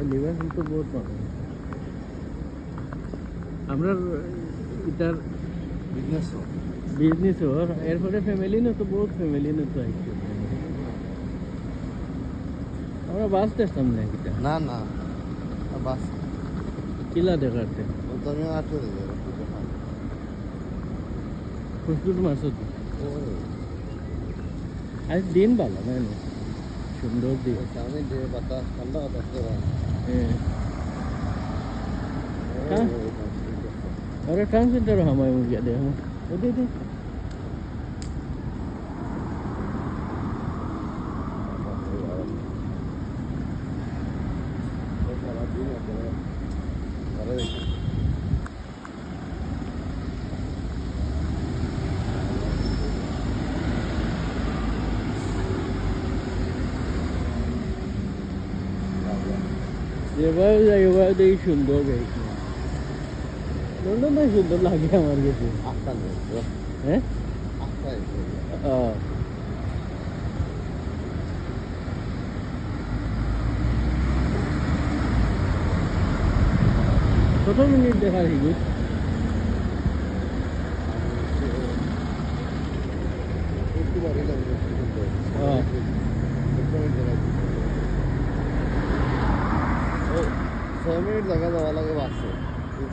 Liverpool তো বহুত মানুষ আমরা এটার বিজনেস ওর এরপরে ফ্যামিলি না তো বহুত ফ্যামিলি না তো আইছে আমরা বাস দেখতাম না কিটা না না বাস কিলা দেখাতে তুমি আটকে দিলে ফুসফুস মাছ তো আজ দিন ভালো না সুন্দর দিন সামনে যে বাতাস ঠান্ডা বাতাস করে হ্যাঁ अरे टाइम से डर हमारे मुझे दे हम वो दे दे ये बार दे सुंदर गई লন্ডন সুন্দর লাগে আমার কাছে হ্যাঁ কত মিনিট দেখা শিখি মিনিট জায়গা যাওয়া লাগে বাসে